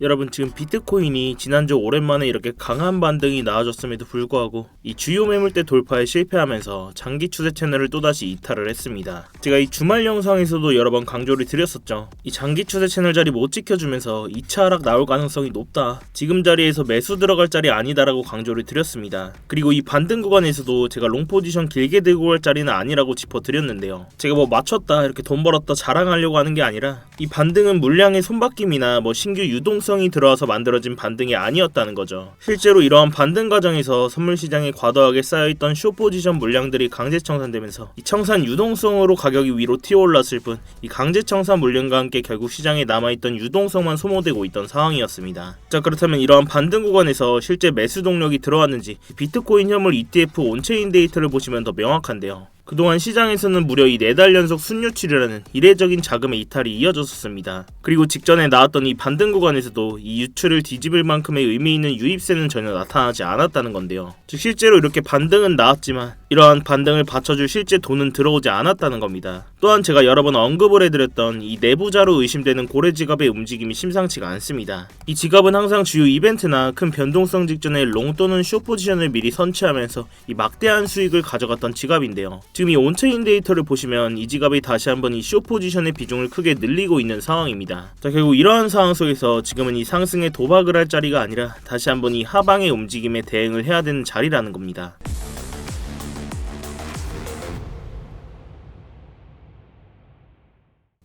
여러분, 지금 비트코인이 지난주 오랜만에 이렇게 강한 반등이 나와줬음에도 불구하고 이 주요 매물대 돌파에 실패하면서 장기 추세 채널을 또다시 이탈을 했습니다. 제가 이 주말 영상에서도 여러 번 강조를 드렸었죠. 이 장기 추세 채널 자리 못 지켜주면서 2차 하락 나올 가능성이 높다, 지금 자리에서 매수 들어갈 자리 아니다라고 강조를 드렸습니다. 그리고 이 반등 구간에서도 제가 롱 포지션 길게 들고 갈 자리는 아니라고 짚어드렸는데요. 제가 뭐 맞췄다, 이렇게 돈 벌었다 자랑하려고 하는 게 아니라 이 반등은 물량의 손바뀜이나 뭐 신규 유동성이 들어와서 만들어진 반등이 아니었다는 거죠. 실제로 이러한 반등 과정에서 선물 시장에 과도하게 쌓여있던 숏 포지션 물량들이 강제 청산되면서 이 청산 유동성으로 가격이 위로 튀어올랐을 뿐 이 강제 청산 물량과 함께 결국 시장에 남아있던 유동성만 소모되고 있던 상황이었습니다. 자, 그렇다면 이러한 반등 구간에서 실제 매수 동력이 들어왔는지 비트코인 현물 ETF 온체인 데이터를 보시면 더 명확한데요. 그동안 시장에서는 무려 이 4달 연속 순유출이라는 이례적인 자금의 이탈이 이어졌었습니다. 그리고 직전에 나왔던 이 반등 구간에서도 이 유출을 뒤집을 만큼의 의미 있는 유입세는 전혀 나타나지 않았다는 건데요. 즉 실제로 이렇게 반등은 나왔지만 이러한 반등을 받쳐줄 실제 돈은 들어오지 않았다는 겁니다. 또한 제가 여러 번 언급을 해드렸던 이 내부자로 의심되는 고래 지갑의 움직임이 심상치가 않습니다. 이 지갑은 항상 주요 이벤트나 큰 변동성 직전에 롱 또는 숏 포지션을 미리 선취하면서 이 막대한 수익을 가져갔던 지갑인데요. 지금 이 온체인 데이터를 보시면 이 지갑이 다시 한번 이 숏 포지션의 비중을 크게 늘리고 있는 상황입니다. 자, 결국 이러한 상황 속에서 지금은 이 상승에 도박을 할 자리가 아니라 다시 한번 이 하방의 움직임에 대응을 해야 되는 자리라는 겁니다.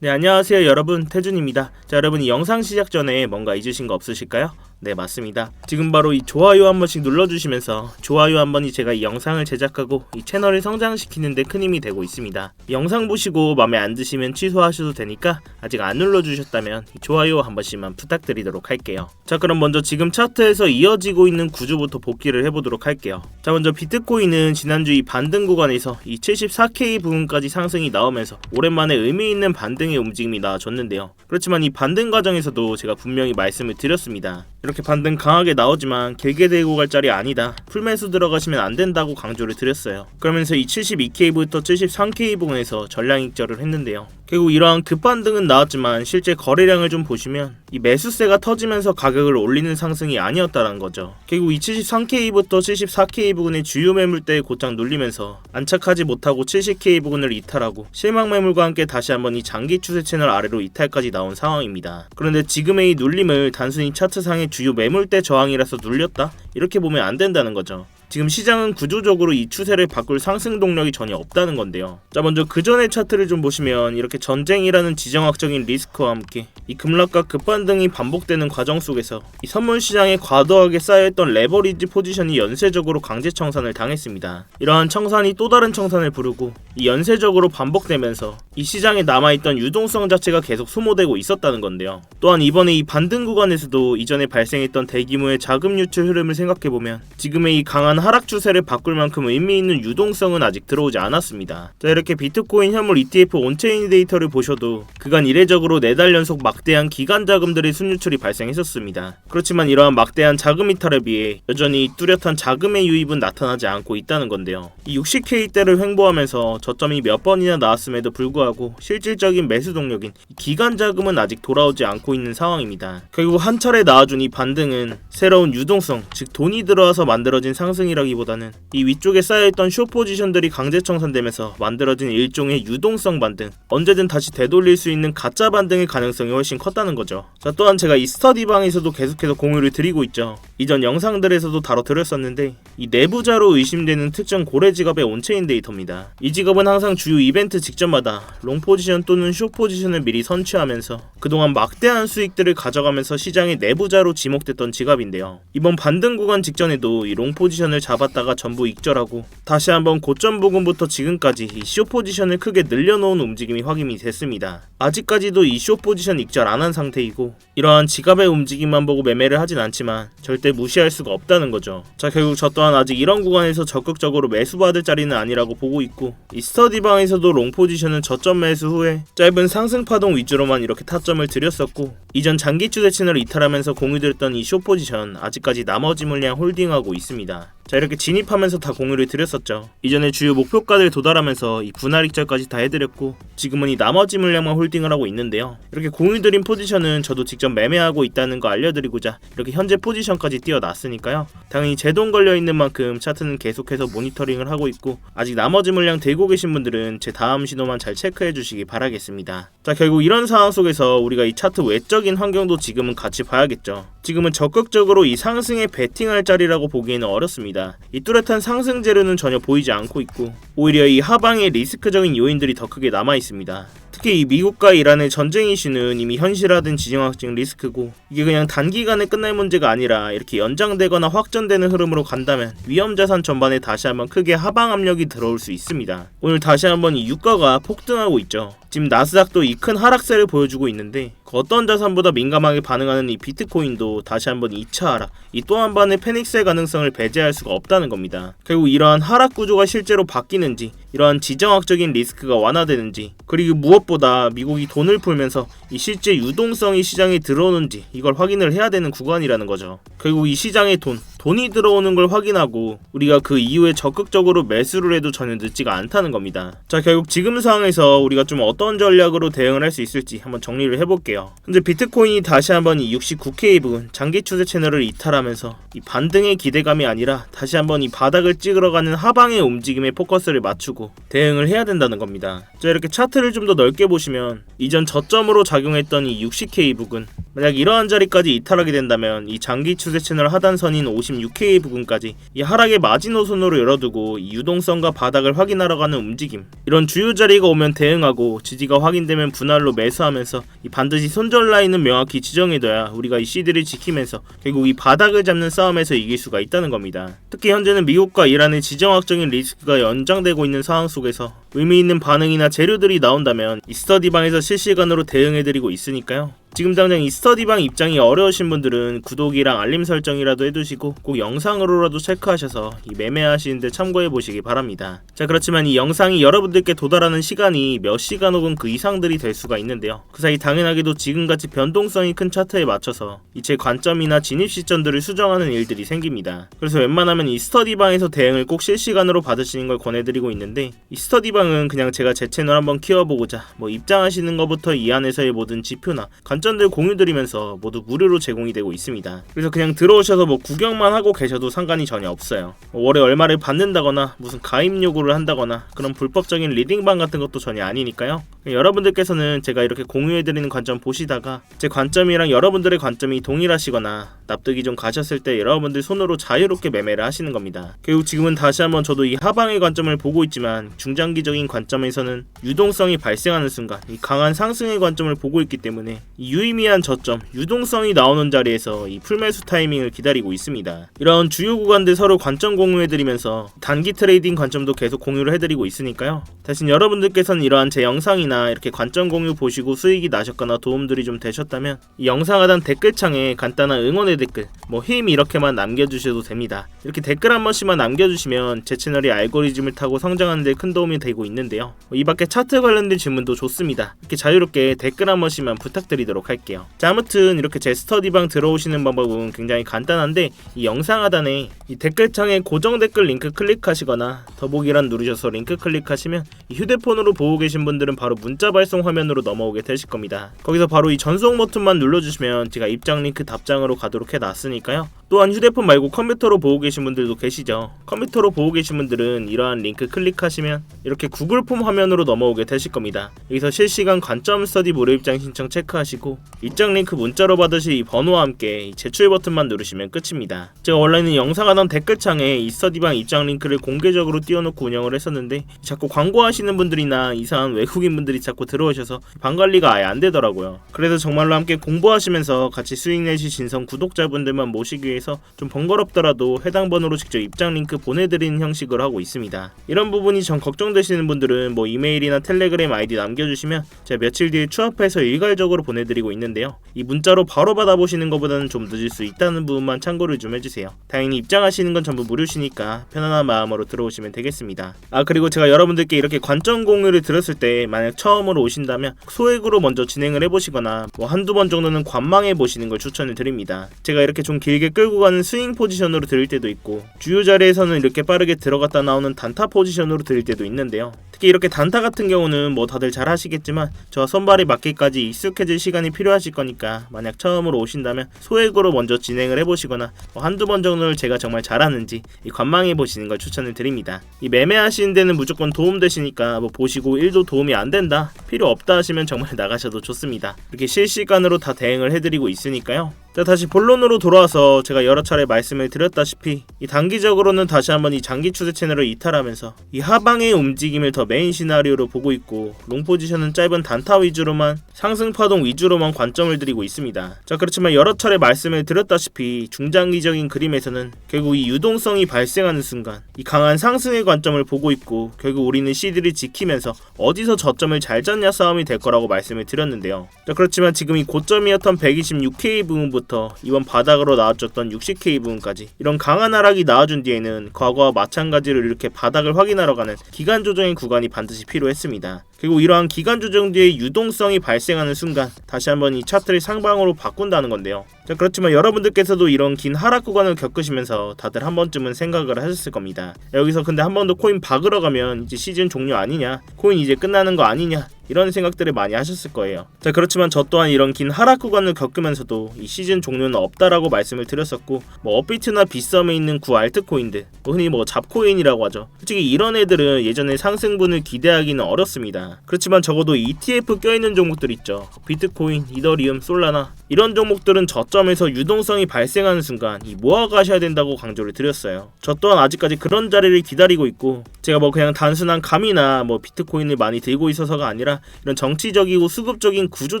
네, 안녕하세요 여러분, 태준입니다. 자, 여러분, 이 영상 시작 전에 뭔가 잊으신 거 없으실까요? 네, 맞습니다. 지금 바로 이 좋아요 한 번씩 눌러주시면서 좋아요 한 번이 제가 이 영상을 제작하고 이 채널을 성장시키는 데 큰 힘이 되고 있습니다. 이 영상 보시고 마음에 안 드시면 취소하셔도 되니까 아직 안 눌러주셨다면 이 좋아요 한 번씩만 부탁드리도록 할게요. 자, 그럼 먼저 지금 차트에서 이어지고 있는 구조부터 복기를 해보도록 할게요. 자, 먼저 비트코인은 지난주 이 반등 구간에서 이 74K 부분까지 상승이 나오면서 오랜만에 의미 있는 반등의 움직임이 나와줬는데요. 그렇지만 이 반등 과정에서도 제가 분명히 말씀을 드렸습니다. 이렇게 반등 강하게 나오지만 길게 들고 갈 자리 아니다, 풀매수 들어가시면 안 된다고 강조를 드렸어요. 그러면서 이 72K부터 73K 부분에서 전량 익절을 했는데요. 결국 이러한 급반등은 나왔지만 실제 거래량을 좀 보시면 이 매수세가 터지면서 가격을 올리는 상승이 아니었다는 거죠. 결국 이 73K부터 74K 부분의 주요 매물대에 곧장 눌리면서 안착하지 못하고 70K 부분을 이탈하고 실망 매물과 함께 다시 한번 이 장기 추세 채널 아래로 이탈까지 나온 상황입니다. 그런데 지금의 이 눌림을 단순히 차트상의 주요 매물대 저항이라서 눌렸다, 이렇게 보면 안 된다는 거죠. 지금 시장은 구조적으로 이 추세를 바꿀 상승 동력이 전혀 없다는 건데요. 자, 먼저 그 전의 차트를 좀 보시면 이렇게 전쟁이라는 지정학적인 리스크와 함께 이 급락과 급반등이 반복되는 과정 속에서 이 선물 시장에 과도하게 쌓여있던 레버리지 포지션이 연쇄적으로 강제 청산을 당했습니다. 이러한 청산이 또 다른 청산을 부르고 이 연쇄적으로 반복되면서 이 시장에 남아있던 유동성 자체가 계속 소모되고 있었다는 건데요. 또한 이번에 이 반등 구간에서도 이전에 발생했던 대규모의 자금 유출 흐름을 생각해보면 지금의 이 강한 하락 추세를 바꿀 만큼 의미 있는 유동성은 아직 들어오지 않았습니다. 자, 이렇게 비트코인 현물 ETF 온체인 데이터를 보셔도 그간 이례적으로 4달 연속 막대한 기간 자금들의 순유출이 발생했었습니다. 그렇지만 이러한 막대한 자금 이탈에 비해 여전히 뚜렷한 자금의 유입은 나타나지 않고 있다는 건데요. 이 60K대를 횡보하면서 저점이 몇 번이나 나왔음에도 불구하고 실질적인 매수 동력인 기간 자금은 아직 돌아오지 않고 있는 상황입니다. 결국 한 차례 나와준 이 반등은 새로운 유동성, 즉 돈이 들어와서 만들어진 상승이라기보다는 이 위쪽에 쌓여있던 숏 포지션들이 강제 청산되면서 만들어진 일종의 유동성 반등, 언제든 다시 되돌릴 수 있는 가짜 반등의 가능성이 훨씬 컸다는 거죠. 자, 또한 제가 이 스터디방에서도 계속해서 공유를 드리고 있죠. 이전 영상들에서도 다뤄드렸었는데 이 내부자로 의심되는 특정 고래 지갑의 온체인 데이터입니다. 이 지갑은 항상 주요 이벤트 직전마다 롱 포지션 또는 숏 포지션을 미리 선취하면서 그동안 막대한 수익들을 가져가면서 시장의 내부자로 지목됐던 지갑인데요. 이번 반등 구간 직전에도 이 롱 포지션을 잡았다가 전부 익절하고 다시 한번 고점 부근부터 지금까지 이 숏 포지션을 크게 늘려놓은 움직임이 확인이 됐습니다. 아직까지도 이 숏 포지션 익절 안 한 상태이고 이러한 지갑의 움직임만 보고 매매를 하진 않지만 절대 무시할 수가 없다는 거죠. 자, 결국 저 또한 아직 이런 구간에서 적극적으로 매수받을 자리는 아니라고 보고 있고 이 스터디방에서도 롱 포지션은 저점 매수 후에 짧은 상승 파동 위주로만 이렇게 타점을 드렸었고 이전 장기 추세 채널을 이탈하면서 공유드렸던 이 숏 포지션 아직까지 나머지 물량 홀딩하고 있습니다. 자, 이렇게 진입하면서 다 공유를 드렸었죠. 이전에 주요 목표가를 도달하면서 이 분할 익절까지 다 해드렸고 지금은 이 나머지 물량만 홀딩을 하고 있는데요. 이렇게 공유드린 포지션은 저도 직접 매매하고 있다는 거 알려드리고자 이렇게 현재 포지션까지 띄워놨으니까요. 당연히 제 돈 걸려있는 만큼 차트는 계속해서 모니터링을 하고 있고 아직 나머지 물량 들고 계신 분들은 제 다음 신호만 잘 체크해 주시기 바라겠습니다. 자, 결국 이런 상황 속에서 우리가 이 차트 외적인 환경도 지금은 같이 봐야겠죠. 지금은 적극적으로 이 상승에 베팅할 자리라고 보기에는 어렵습니다. 이 뚜렷한 상승 재료는 전혀 보이지 않고 있고 오히려 이 하방에 리스크적인 요인들이 더 크게 남아 있습니다. 특히 이 미국과 이란의 전쟁 이슈는 이미 현실화된 지정학적 리스크고 이게 그냥 단기간에 끝날 문제가 아니라 이렇게 연장되거나 확전되는 흐름으로 간다면 위험자산 전반에 다시 한번 크게 하방 압력이 들어올 수 있습니다. 오늘 다시 한번 이 유가가 폭등하고 있죠. 지금 나스닥도 이 큰 하락세를 보여주고 있는데 그 어떤 자산보다 민감하게 반응하는 이 비트코인도 다시 한번 2차 하락, 이 또 한 번의 패닉셀 가능성을 배제할 수가 없다는 겁니다. 결국 이러한 하락 구조가 실제로 바뀌는지 이러한 지정학적인 리스크가 완화되는지 그리고 무엇보다 미국이 돈을 풀면서 이 실제 유동성이 시장에 들어오는지 이걸 확인을 해야 되는 구간이라는 거죠. 결국 이 시장에 돈이 들어오는 걸 확인하고 우리가 그 이후에 적극적으로 매수를 해도 전혀 늦지가 않다는 겁니다. 자, 결국 지금 상황에서 우리가 좀 어떤 전략으로 대응을 할 수 있을지 한번 정리를 해볼게요. 현재 비트코인이 다시 한번 이 69K 부근 장기 추세 채널을 이탈하면서 이 반등의 기대감이 아니라 다시 한번 이 바닥을 찍으러 가는 하방의 움직임에 포커스를 맞추고 대응을 해야 된다는 겁니다. 자, 이렇게 차트를 좀 더 넓게 보시면 이전 저점으로 작용했던 이 60K 부근 만약 이러한 자리까지 이탈하게 된다면 이 장기 추세 채널 하단선인 56K 부근까지 이 하락의 마지노선으로 열어두고 이 유동성과 바닥을 확인하러 가는 움직임 이런 주요 자리가 오면 대응하고 지지가 확인되면 분할로 매수하면서 이 반드시 손절 라인은 명확히 지정해둬야 우리가 이 C들을 지키면서 결국 이 바닥을 잡는 싸움에서 이길 수가 있다는 겁니다. 특히 현재는 미국과 이란의 지정학적인 리스크가 연장되고 있는 상황 속에서 의미 있는 반응이나 재료들이 나온다면 이 스터디방에서 실시간으로 대응해드리고 있으니까요. 지금 당장 이 스터디방 입장이 어려우신 분들은 구독이랑 알림 설정이라도 해두시고 꼭 영상으로라도 체크하셔서 이 매매하시는데 참고해보시기 바랍니다. 자, 그렇지만 이 영상이 여러분들께 도달하는 시간이 몇 시간 혹은 그 이상들이 될 수가 있는데요. 그 사이 당연하게도 지금같이 변동성이 큰 차트에 맞춰서 이 제 관점이나 진입 시점들을 수정하는 일들이 생깁니다. 그래서 웬만하면 이 스터디방에서 대응을 꼭 실시간으로 받으시는 걸 권해드리고 있는데 이 스터디방은 그냥 제가 제 채널 한번 키워보고자 뭐 입장하시는 것부터 이 안에서의 모든 지표나 관점들 공유드리면서 모두 무료로 제공이 되고 있습니다. 그래서 그냥 들어오셔서 뭐 구경만 하고 계셔도 상관이 전혀 없어요. 월에 얼마를 받는다거나 무슨 가입 요구를 한다거나 그런 불법적인 리딩방 같은 것도 전혀 아니니까요. 여러분들께서는 제가 이렇게 공유해드리는 관점 보시다가 제 관점이랑 여러분들의 관점이 동일하시거나 납득이 좀 가셨을 때 여러분들 손으로 자유롭게 매매를 하시는 겁니다. 결국 지금은 다시 한번 저도 이 하방의 관점을 보고 있지만 중장기적인 관점에서는 유동성이 발생하는 순간 이 강한 상승의 관점을 보고 있기 때문에 이 유의미한 저점, 유동성이 나오는 자리에서 이 풀매수 타이밍을 기다리고 있습니다. 이런 주요 구간들 서로 관점 공유해드리면서 단기 트레이딩 관점도 계속 공유를 해드리고 있으니까요. 대신 여러분들께서는 이러한 제 영상이나 이렇게 관점 공유 보시고 수익이 나셨거나 도움들이 좀 되셨다면 이 영상 하단 댓글창에 간단한 응원의 댓글, 뭐 힘 이렇게만 남겨주셔도 됩니다. 이렇게 댓글 한 번씩만 남겨주시면 제 채널이 알고리즘을 타고 성장하는 데 큰 도움이 되고 있는데요. 이 밖에 차트 관련된 질문도 좋습니다. 이렇게 자유롭게 댓글 한 번씩만 부탁드리도록 할게요. 자, 아무튼 이렇게 제 스터디방 들어오시는 방법은 굉장히 간단한데 이 영상 하단에 이 댓글창에 고정 댓글 링크 클릭하시거나 더보기란 누르셔서 링크 클릭하시면 이 휴대폰으로 보고 계신 분들은 바로 문자 발송 화면으로 넘어오게 되실 겁니다. 거기서 바로 이 전송 버튼만 눌러주시면 제가 입장 링크 답장으로 가도록 해놨으니까요. 또한 휴대폰 말고 컴퓨터로 보고 계신 분들도 계시죠. 컴퓨터로 보고 계신 분들은 이러한 링크 클릭하시면 이렇게 구글 폼 화면으로 넘어오게 되실 겁니다. 여기서 실시간 관점 스터디 무료 입장 신청 체크하시고 입장 링크 문자로 받으실 이 번호와 함께 이 제출 버튼만 누르시면 끝입니다. 제가 원래는 영상 하단 댓글창에 이 스터디방 입장 링크를 공개적으로 띄워놓고 운영을 했었는데 자꾸 광고하시는 분들이나 이상한 외국인 분들이 자꾸 들어오셔서 방 관리가 아예 안 되더라고요. 그래서 정말로 함께 공부하시면서 같이 수익 내실 진성 구독자분들만 모시기 위해서 좀 번거롭더라도 해당 번호로 직접 입장 링크 보내드리는 형식으로 하고 있습니다. 이런 부분이 좀 걱정되시는 분들은 뭐 이메일이나 텔레그램 아이디 남겨주시면 제가 며칠 뒤에 추합해서 일괄적으로 보내드리고 있는데요. 이 문자로 바로 받아보시는 것보다는 좀 늦을 수 있다는 부분만 참고를 좀 해주세요. 당연히 입장하시는 건 전부 무료시니까 편안한 마음으로 들어오시면 되겠습니다. 그리고 제가 여러분들께 이렇게 관점 공유를 들었을 때 만약 처음으로 오신다면 소액으로 먼저 진행을 해보시거나 뭐 한두 번 정도는 관망해 보시는 걸 추천을 드립니다. 제가 이렇게 좀 길게 끌고 끌고 가는 스윙 포지션으로 들릴 때도 있고, 주요 자리에서는 이렇게 빠르게 들어갔다 나오는 단타 포지션으로 들릴 때도 있는데요. 특히 이렇게 단타 같은 경우는 뭐 다들 잘 하시겠지만 저와 손발이 맞기까지 익숙해질 시간이 필요하실 거니까 만약 처음으로 오신다면 소액으로 먼저 진행을 해보시거나 한두 번 정도를 제가 정말 잘하는지 관망해 보시는 걸 추천을 드립니다. 이 매매하시는 데는 무조건 도움되시니까 뭐 보시고 1도 도움이 안 된다, 필요 없다 하시면 정말 나가셔도 좋습니다. 이렇게 실시간으로 다 대응을 해드리고 있으니까요. 자, 다시 본론으로 돌아와서 제가 여러 차례 말씀을 드렸다시피 이 단기적으로는 다시 한번 이 장기 추세 채널을 이탈하면서 이 하방의 움직임을 더 메인 시나리오로 보고 있고, 롱 포지션은 짧은 단타 위주로만, 상승 파동 위주로만 관점을 드리고 있습니다. 자, 그렇지만 여러 차례 말씀을 드렸다시피 중장기적인 그림에서는 결국 이 유동성이 발생하는 순간 이 강한 상승의 관점을 보고 있고, 결국 우리는 CD를 지키면서 어디서 저점을 잘 잡냐 싸움이 될 거라고 말씀을 드렸는데요. 자, 그렇지만 지금 이 고점이었던 126K 부분부터 이번 바닥으로 나와줬던 60K 부분까지 이런 강한 하락이 나와준 뒤에는 과거와 마찬가지로 이렇게 바닥을 확인하러 가는 기간 조정의 구간이 반드시 필요했습니다. 그리고 이러한 기간 조정 뒤에 유동성이 발생하는 순간 다시 한번 이 차트를 상방으로 바꾼다는 건데요. 자, 그렇지만 여러분들께서도 이런 긴 하락 구간을 겪으시면서 다들 한 번쯤은 생각을 하셨을 겁니다. 여기서 근데 한 번 더 코인 박으러 가면 이제 시즌 종료 아니냐, 코인 이제 끝나는 거 아니냐, 이런 생각들을 많이 하셨을 거예요. 자, 그렇지만 저 또한 이런 긴 하락 구간을 겪으면서도 이 시즌 종료는 없다라고 말씀을 드렸었고, 뭐 업비트나 빗썸에 있는 구 알트코인들, 흔히 뭐 잡코인이라고 하죠. 솔직히 이런 애들은 예전에 상승분을 기대하기는 어렵습니다. 그렇지만 적어도 ETF 껴있는 종목들 있죠. 비트코인, 이더리움, 솔라나, 이런 종목들은 저점에서 유동성이 발생하는 순간 이 모아가셔야 된다고 강조를 드렸어요. 저 또한 아직까지 그런 자리를 기다리고 있고, 제가 뭐 그냥 단순한 감이나 뭐 비트코인을 많이 들고 있어서가 아니라 이런 정치적이고 수급적인 구조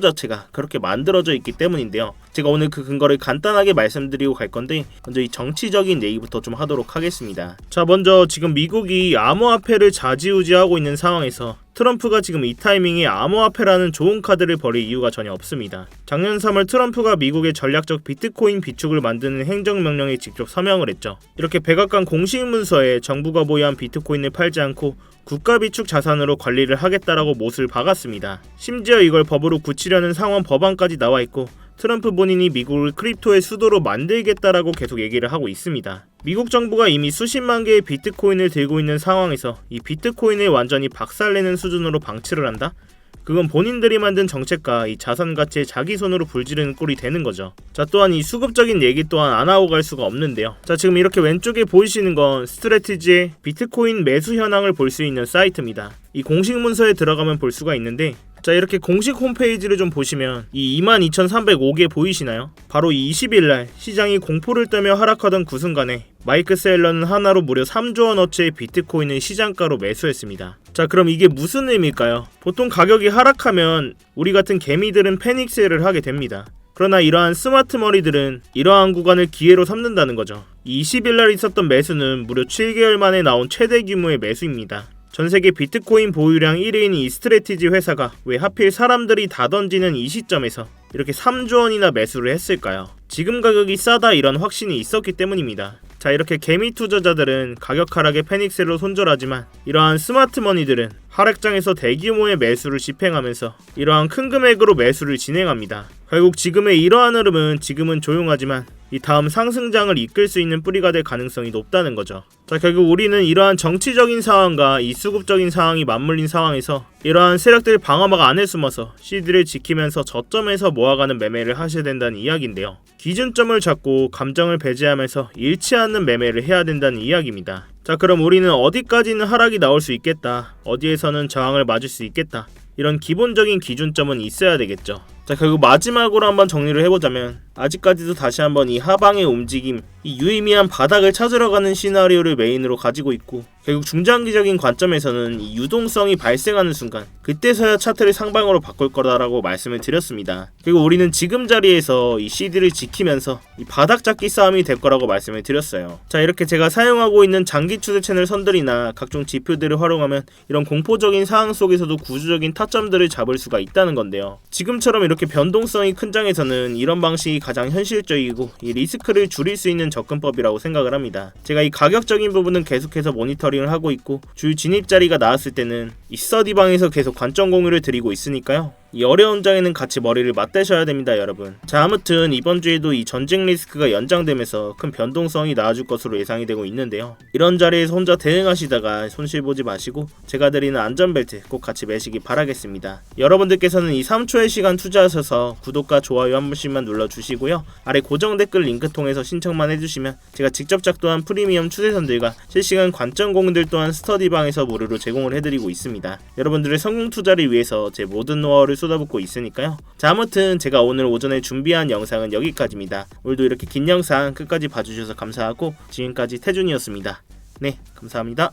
자체가 그렇게 만들어져 있기 때문인데요. 제가 오늘 그 근거를 간단하게 말씀드리고 갈 건데, 먼저 이 정치적인 얘기부터 좀 하도록 하겠습니다. 자, 먼저 지금 미국이 암호화폐를 좌지우지하고 있는 상황에서 트럼프가 지금 이 타이밍에 암호화폐라는 좋은 카드를 버릴 이유가 전혀 없습니다. 작년 3월 트럼프가 미국의 전략적 비트코인 비축을 만드는 행정명령에 직접 서명을 했죠. 이렇게 백악관 공식 문서에 정부가 보유한 비트코인을 팔지 않고 국가 비축 자산으로 관리를 하겠다라고 못을 박았습니다. 심지어 이걸 법으로 굳히려는 상원 법안까지 나와 있고, 트럼프 본인이 미국을 크립토의 수도로 만들겠다라고 계속 얘기를 하고 있습니다. 미국 정부가 이미 수십만 개의 비트코인을 들고 있는 상황에서 이 비트코인을 완전히 박살내는 수준으로 방치를 한다? 그건 본인들이 만든 정책과 이 자산 가치에 자기 손으로 불지르는 꼴이 되는 거죠. 자, 또한 이 수급적인 얘기 또한 안 하고 갈 수가 없는데요. 자, 지금 이렇게 왼쪽에 보이시는 건 스트래티지의 비트코인 매수 현황을 볼 수 있는 사이트입니다. 이 공식 문서에 들어가면 볼 수가 있는데, 자, 이렇게 공식 홈페이지를 좀 보시면 이 22,305개 보이시나요? 바로 이 20일날 시장이 공포를 떨며 하락하던 그 순간에 마이크 셀러는 하나로 무려 3조 원어치의 비트코인을 시장가로 매수했습니다. 자, 그럼 이게 무슨 의미일까요? 보통 가격이 하락하면 우리 같은 개미들은 패닉셀을 하게 됩니다. 그러나 이러한 스마트 머리들은 이러한 구간을 기회로 삼는다는 거죠. 20일날 있었던 매수는 무려 7개월 만에 나온 최대 규모의 매수입니다. 전세계 비트코인 보유량 1위인 이 스트래티지 회사가 왜 하필 사람들이 다 던지는 이 시점에서 이렇게 3조 원이나 매수를 했을까요? 지금 가격이 싸다 이런 확신이 있었기 때문입니다. 자, 이렇게 개미 투자자들은 가격 하락에 패닉셀로 손절하지만 이러한 스마트머니들은 하락장에서 대규모의 매수를 집행하면서 이러한 큰 금액으로 매수를 진행합니다. 결국 지금의 이러한 흐름은 지금은 조용하지만 이 다음 상승장을 이끌 수 있는 뿌리가 될 가능성이 높다는 거죠. 자, 결국 우리는 이러한 정치적인 상황과 이 수급적인 상황이 맞물린 상황에서 이러한 세력들 방어막 안에 숨어서 CD를 지키면서 저점에서 모아가는 매매를 하셔야 된다는 이야기인데요. 기준점을 잡고 감정을 배제하면서 잃지 않는 매매를 해야 된다는 이야기입니다. 자, 그럼 우리는 어디까지는 하락이 나올 수 있겠다, 어디에서는 저항을 맞을 수 있겠다, 이런 기본적인 기준점은 있어야 되겠죠. 자, 결국 마지막으로 한번 정리를 해보자면 아직까지도 다시 한번 이 하방의 움직임, 이 유의미한 바닥을 찾으러 가는 시나리오를 메인으로 가지고 있고, 결국 중장기적인 관점에서는 이 유동성이 발생하는 순간 그때서야 차트를 상방으로 바꿀 거다라고 말씀을 드렸습니다. 그리고 우리는 지금 자리에서 이 CD를 지키면서 이 바닥 잡기 싸움이 될 거라고 말씀을 드렸어요. 자, 이렇게 제가 사용하고 있는 장기 추세 채널 선들이나 각종 지표들을 활용하면 이런 공포적인 상황 속에서도 구조적인 타점들을 잡을 수가 있다는 건데요. 지금처럼 이렇게 변동성이 큰 장에서는 이런 방식이 가장 현실적이고 이 리스크를 줄일 수 있는 접근법이라고 생각을 합니다. 제가 이 가격적인 부분은 계속해서 모니터링을 하고 있고, 주 진입 자리가 나왔을 때는 이 스터디방에서 계속 관점 공유를 드리고 있으니까요. 이 어려운 장에는 같이 머리를 맞대셔야 됩니다, 여러분. 자, 아무튼 이번 주에도 이 전쟁 리스크가 연장되면서 큰 변동성이 나아질 것으로 예상이 되고 있는데요. 이런 자리에서 혼자 대응하시다가 손실 보지 마시고 제가 드리는 안전벨트 꼭 같이 매시기 바라겠습니다. 여러분들께서는 이 3초의 시간 투자하셔서 구독과 좋아요 한 번씩만 눌러주시고요. 아래 고정 댓글 링크 통해서 신청만 해주시면 제가 직접 작도한 프리미엄 추세선들과 실시간 관점 공들 또한 스터디방에서 무료로 제공을 해드리고 있습니다. 여러분들의 성공 투자를 위해서 제 모든 노하우를 쏟아붓고 있으니까요. 자, 아무튼 제가 오늘 오전에 준비한 영상은 여기까지입니다. 오늘도 이렇게 긴 영상 끝까지 봐주셔서 감사하고 지금까지 태준이었습니다. 네, 감사합니다.